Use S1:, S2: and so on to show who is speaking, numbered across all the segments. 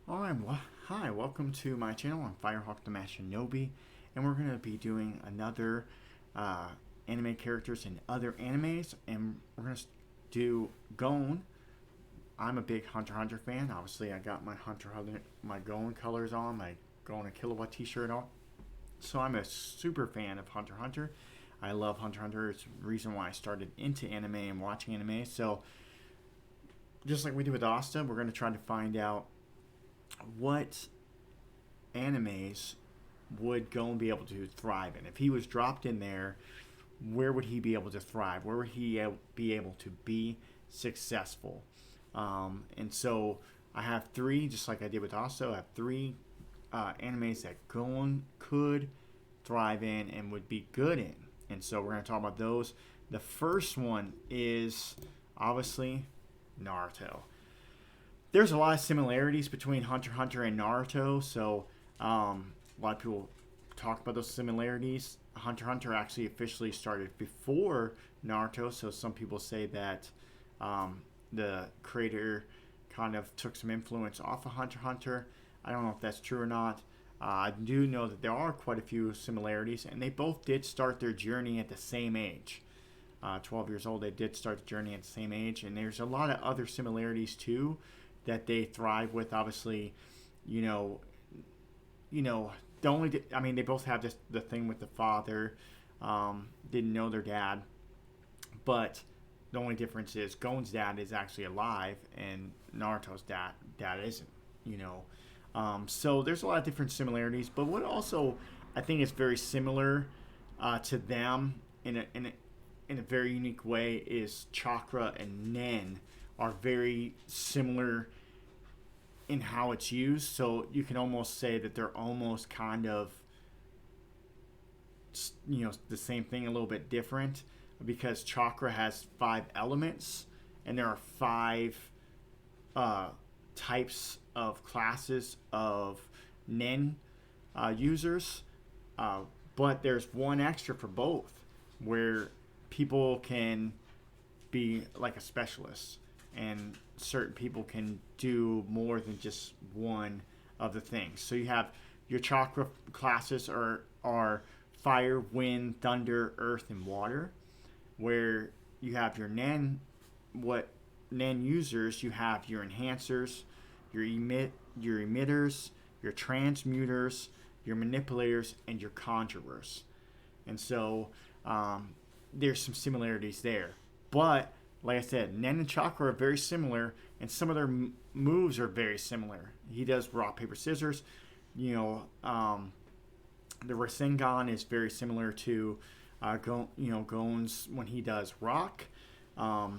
S1: Alright, well, hi, welcome to my channel. I'm Firehawk the Master Shinobi, and we're going to be doing another uh, anime characters in other animes, and we're going to do Gon. I'm a big Hunter x Hunter fan. Obviously, I got my Hunter x Hunter, my Gon colors on, my Gon a Kilowatt t-shirt on. So I'm a super fan of Hunter x Hunter. I love Hunter x Hunter. It's the reason why I started into anime and watching anime. So just like we did with Asta, we're going to try to find out what animes would Gon be able to thrive in? If he was dropped in there, where would he be able to thrive? Where would he be able to be successful? And so I have three, just like I did with Aso, I have three animes that Gon could thrive in and would be good in. And so we're going to talk about those. The first one is obviously Naruto. There's a lot of similarities between Hunter x Hunter and Naruto, so a lot of people talk about those similarities. Hunter x Hunter actually officially started before Naruto, so some people say that the creator kind of took some influence off of Hunter x Hunter. I don't know if that's true or not. I do know that there are quite a few similarities, and they both did start their journey at the same age. 12 years old, they did start the journey at the same age, and there's a lot of other similarities too that they thrive with. Obviously, you know, the only I mean they both have this the thing with the father, didn't know their dad, but the only difference is Gon's dad is actually alive and Naruto's dad isn't. You know, so there's a lot of different similarities. But what also I think is very similar to them in a very unique way is chakra and nen are very similar in how it's used. So you can almost say that they're almost kind of, the same thing, a little bit different, because chakra has five elements and there are five uh, types of classes of nen users, uh, but there's one extra for both where people can be like a specialist and certain people can do more than just one of the things. So you have your chakra classes are fire, wind, thunder, earth, and water. Where you have your nen users, you have your enhancers, your emitters, your transmuters, your manipulators, and your conjurers. And so there's some similarities there. But like I said, Nen and Chakra are very similar, and some of their moves are very similar. He does rock paper scissors. You know, the Rasengan is very similar to Gon's when he does rock. The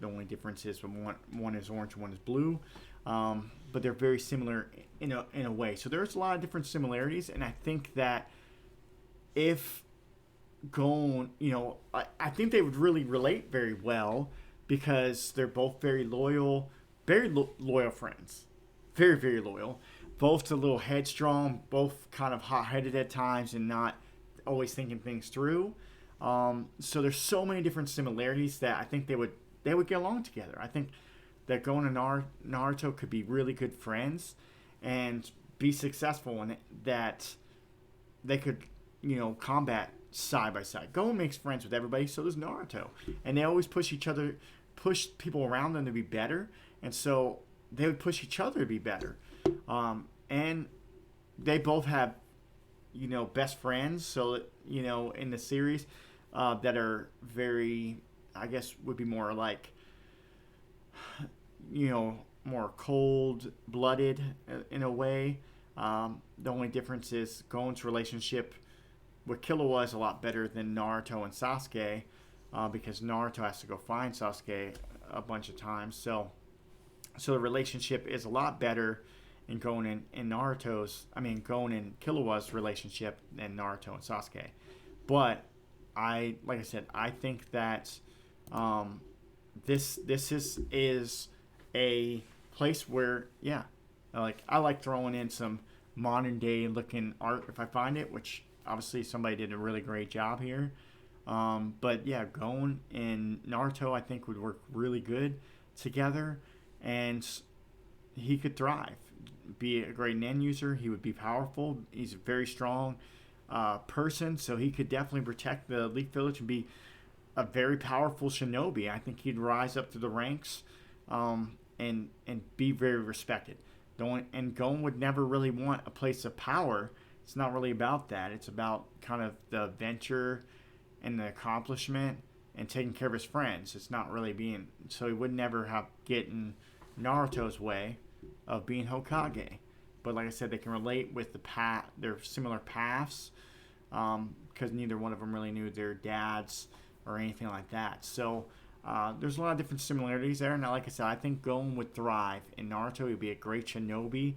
S1: only difference is one is orange, one is blue. But they're very similar in a way. So there's a lot of different similarities, and I think that if Gon, I think they would really relate very well because they're both very loyal friends, very very loyal. Both a little headstrong, both kind of hot headed at times, and not always thinking things through. So there's so many different similarities that I think they would get along together. I think that Gon and Naruto could be really good friends and be successful in it. That they could, combat side by side. Gon makes friends with everybody, so does Naruto, and they always push people around them to be better, and so they would push each other to be better. And they both have, best friends. So in the series, that are very, I guess, would be more like, more cold blooded in a way. The only difference is Gon's relationship with Killua is a lot better than Naruto and Sasuke, because Naruto has to go find Sasuke a bunch of times. So the relationship is a lot better in Gon and Gon and Killua's relationship than Naruto and Sasuke. But like I said, I think that this is a place where, yeah, I like throwing in some modern day looking art if I find it, which obviously somebody did a really great job here. But yeah, Gon and Naruto I think would work really good together, and he could thrive. be a great nen user. He would be powerful. He's a very strong person, so he could definitely protect the Leaf Village and be a very powerful shinobi. I think he'd rise up through the ranks, and be very respected. Gon would never really want a place of power. It's not really about that. It's about kind of the adventure and the accomplishment and taking care of his friends. It's not really being, so he would never have get in Naruto's way of being Hokage. But like I said, they can relate with their similar paths, because neither one of them really knew their dads or anything like that. So there's a lot of different similarities there. And like I said, I think Gon would thrive in Naruto. He'd be a great shinobi.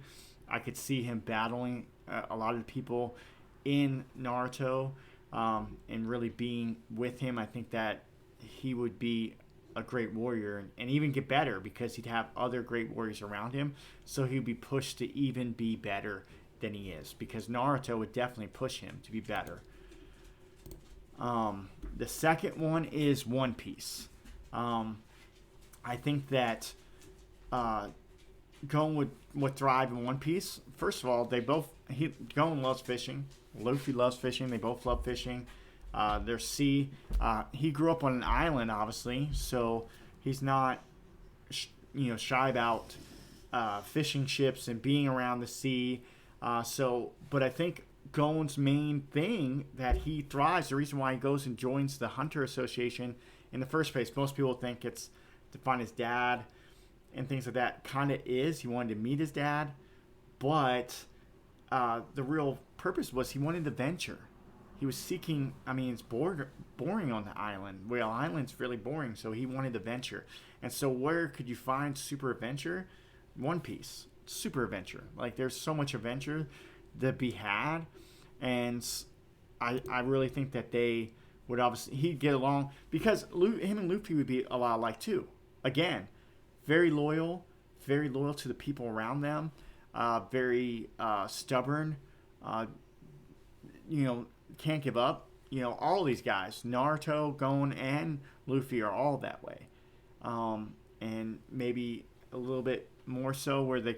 S1: I could see him battling a lot of the people in Naruto, and really being with him. I think that he would be a great warrior, and even get better, because he'd have other great warriors around him. So he'd be pushed to even be better than he is, because Naruto would definitely push him to be better. The second one is One Piece. I think that Gon would thrive in One Piece. First of all, Gon loves fishing. Luffy loves fishing. They both love fishing. Their sea. He grew up on an island, obviously, so he's not, shy about fishing ships and being around the sea. But I think Gon's main thing that he thrives, the reason why he goes and joins the Hunter Association in the first place, most people think it's to find his dad and things like that. Kind of is. He wanted to meet his dad, but the real purpose was he wanted the venture. He was seeking, it's boring on the island. Whale Island's really boring, so he wanted the venture. And so where could you find super adventure? One Piece. Super adventure. Like, there's so much adventure to be had, and I really think that they would he'd get along, because him and Luffy would be a lot alike too. Again, very loyal to the people around them, very stubborn, can't give up. All these guys, Naruto, Gon, and Luffy are all that way. And maybe a little bit more so where they're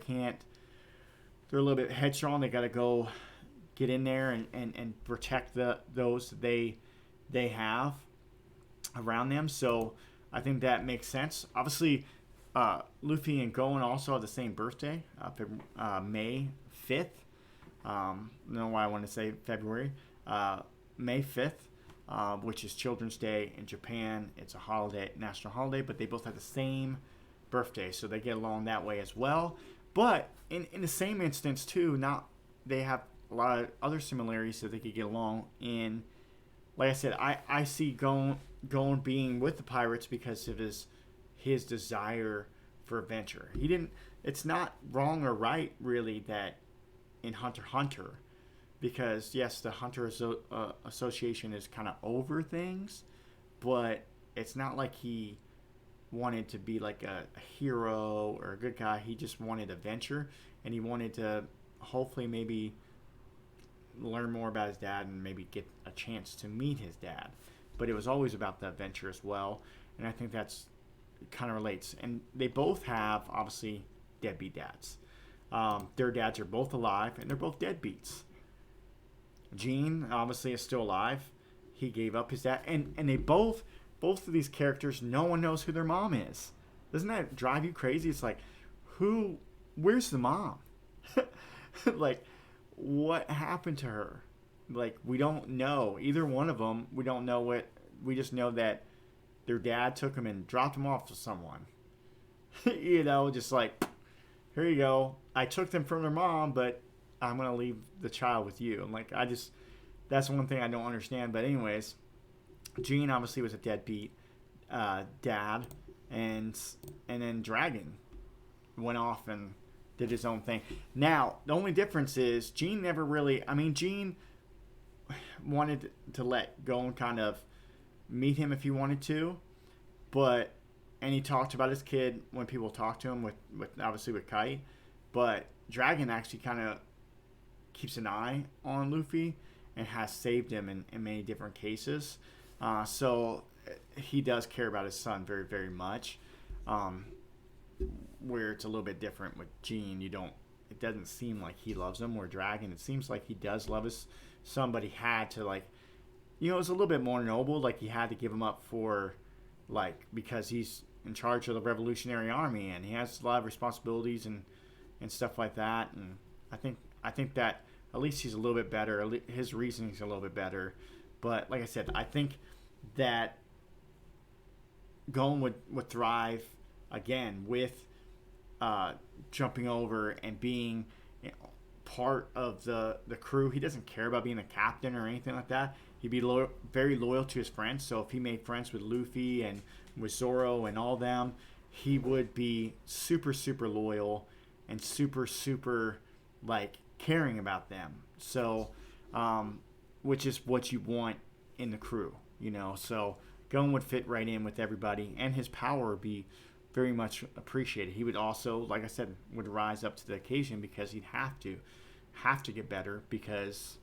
S1: a little bit headstrong. They got to go get in there and protect those they have around them. So I think that makes sense. Obviously, Luffy and Gon also have the same birthday, May 5th. I don't know why I want to say February. May 5th, which is Children's Day in Japan. It's a holiday, national holiday, but they both have the same birthday, so they get along that way as well. But in the same instance too, they have a lot of other similarities, so they could get along. In, like I said, I see Gon being with the pirates because of his desire for adventure. It's not wrong or right really that in Hunter x Hunter, because yes, the Hunter Association is kind of over things, but it's not like he wanted to be like a hero or a good guy. He just wanted adventure, and he wanted to hopefully maybe learn more about his dad and maybe get a chance to meet his dad. But it was always about the adventure as well, and I think that's kind of relates. And they both have obviously deadbeat dads. Their dads are both alive, and they're both deadbeats. Gene obviously is still alive. He gave up his dad, and they both of these characters, no one knows who their mom is. Doesn't that drive you crazy? It's like, where's the mom? Like, what happened to her? Like, we don't know. Either one of them, we don't know what. We just know that their dad took them and dropped them off to someone. Just like, here you go. I took them from their mom, but I'm going to leave the child with you. And like, that's one thing I don't understand. But anyways, Gene obviously was a deadbeat dad, and then Dragon went off and did his own thing. Now, the only difference is Gene never really... Gene wanted to let go and kind of meet him if he wanted to, and he talked about his kid when people talked to him with obviously with Kite, but Dragon actually kind of keeps an eye on Luffy and has saved him in many different cases. So he does care about his son very, very much. Where it's a little bit different with Gene. You don't it doesn't seem like he loves him, or Dragon. It seems like he does love his son, but he had to, like, it was a little bit more noble. Like, he had to give him up for, like, because he's in charge of the Revolutionary Army and he has a lot of responsibilities and stuff like that. And I think that at least he's a little bit better. His reasoning's a little bit better. But like I said, I think that Gon would thrive again with jumping over and being part of the crew. He doesn't care about being a captain or anything like that. He'd be very loyal to his friends. So if he made friends with Luffy and with Zoro and all them, he would be super, super loyal and super, super, like, caring about them. So, which is what you want in the crew, So Gon would fit right in with everybody, and his power would be very much appreciated. He would also, like I said, would rise up to the occasion because he'd have to get better because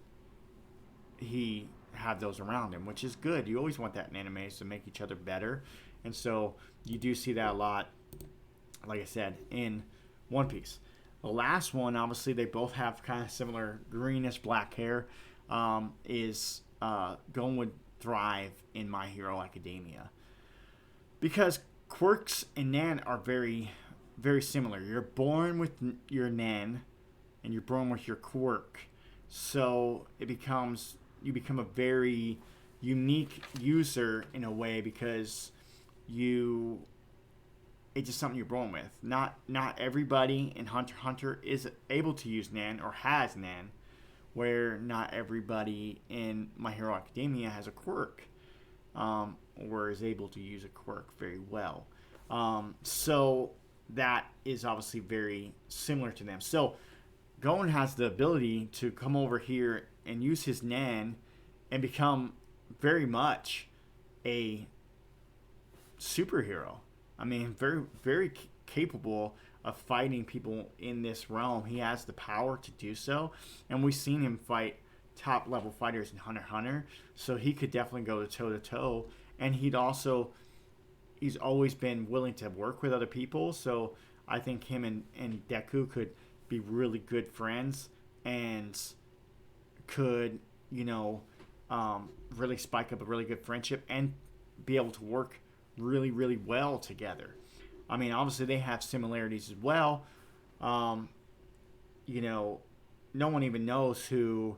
S1: he had those around him, which is good. You always want that in animes, to make each other better. And so you do see that a lot, like I said, in One Piece. The last one, obviously, they both have kind of similar greenish black hair, is Gon would thrive in My Hero Academia. Because quirks and Nen are very, very similar. You're born with your Nen, and you're born with your quirk. So you become a very unique user in a way, because it's just something you're born with. Not everybody in Hunter x Hunter is able to use Nen or has Nen, where not everybody in My Hero Academia has a quirk, or is able to use a quirk very well. So that is obviously very similar to them. So Gon has the ability to come over here and use his Nen and become very much a superhero. I mean, very, very capable of fighting people in this realm. He has the power to do so, and we've seen him fight top level fighters in Hunter x Hunter, so he could definitely go toe to toe. And he's always been willing to work with other people, so I think him and Deku could be really good friends, and could really spike up a really good friendship and be able to work really, really well together. I mean, obviously they have similarities as well. No one even knows who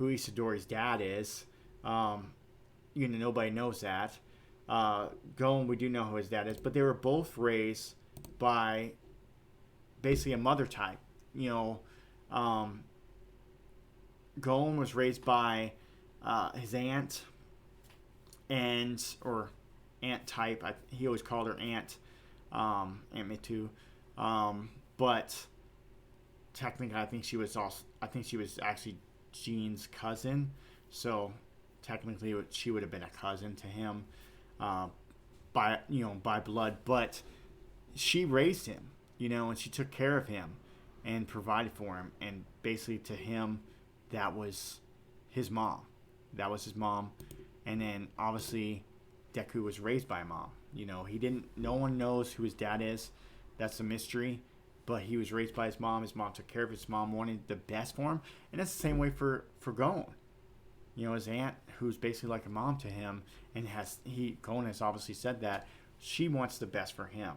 S1: Isidori's dad is. Nobody knows that. Gon, we do know who his dad is, but they were both raised by basically a mother type. Gon was raised by his aunt, or aunt type. He always called her Aunt Mitu. But technically, I think she was actually Jean's cousin. So technically, she would have been a cousin to him, by blood. But she raised him, and she took care of him and provided for him. And basically, to him, that was his mom. And then obviously Deku was raised by a mom. No one knows who his dad is. That's a mystery. But he was raised by his mom. His mom took care of his mom, wanted the best for him. And that's the same way for Gon. His aunt, who's basically like a mom to him, and Gon has obviously said that she wants the best for him.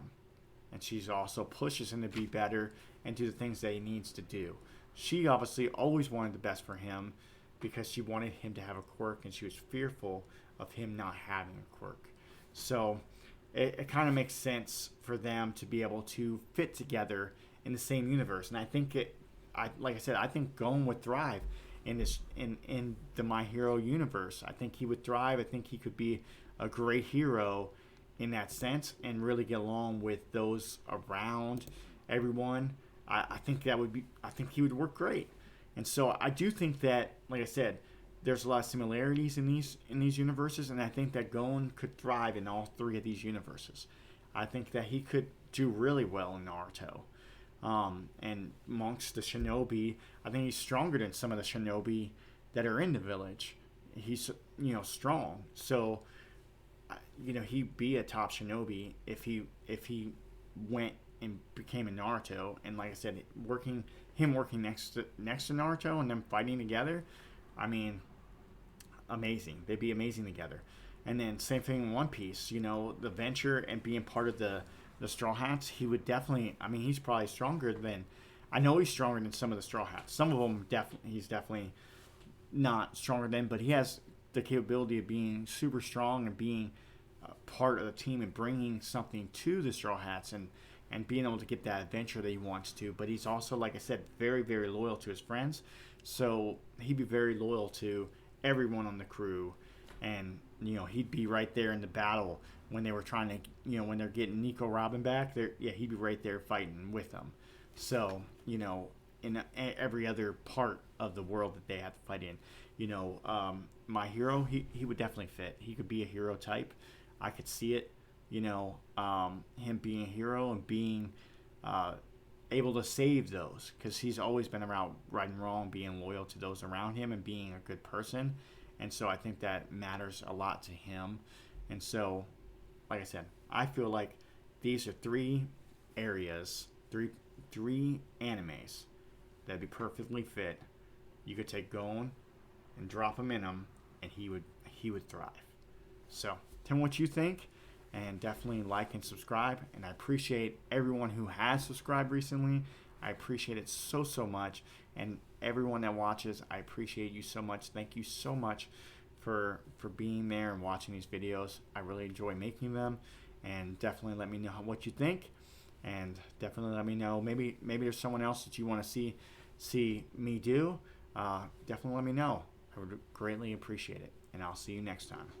S1: And she's also pushes him to be better and do the things that he needs to do. She obviously always wanted the best for him, because she wanted him to have a quirk, and she was fearful of him not having a quirk. So it kind of makes sense for them to be able to fit together in the same universe. And I think like I said, I think Gon would thrive in the My Hero universe. I think he would thrive. I think he could be a great hero in that sense, and really get along with those around everyone. I think he would work great. And so I do think that, like I said, there's a lot of similarities in these universes, and I think that Gon could thrive in all three of these universes. I think that he could do really well in Naruto. And amongst the shinobi, I think he's stronger than some of the shinobi that are in the village. He's strong, so he'd be a top shinobi if he went and became a Naruto. And like I said, working next to Naruto and them fighting together, I mean, amazing. They'd be amazing together. And then same thing in One Piece. You know, the venture and being part of the Straw Hats, he would definitely. I mean, he's probably stronger than. I know he's stronger than some of the Straw Hats. Some of them definitely he's definitely not stronger than, but he has the capability of being super strong and being part of the team and bringing something to the Straw Hats and being able to get that adventure that he wants to. But he's also, like I said, very, very loyal to his friends. So he'd be very loyal to everyone on the crew. And, you know, he'd be right there in the battle when they were trying to, you know, when they're getting Nico Robin back. Yeah, he'd be right there fighting with them. So, you know, in every other part of the world that they have to fight in, you know, My Hero, he would definitely fit. He could be a hero type. I could see it, you know, him being a hero and being able to save those, because he's always been around right and wrong, being loyal to those around him and being a good person. And so I think that matters a lot to him. And so, like I said, I feel like these are three areas, three animes that'd be perfectly fit. You could take Gon and drop him in them, and he would thrive. So tell me what you think, and definitely like and subscribe. And I appreciate everyone who has subscribed recently. I appreciate it so much. And everyone that watches, I appreciate you so much. Thank you so much for being there and watching these videos. I really enjoy making them. And definitely let me know what you think. And definitely let me know. Maybe there's someone else that you want to see me do. Definitely let me know. I would greatly appreciate it. And I'll see you next time.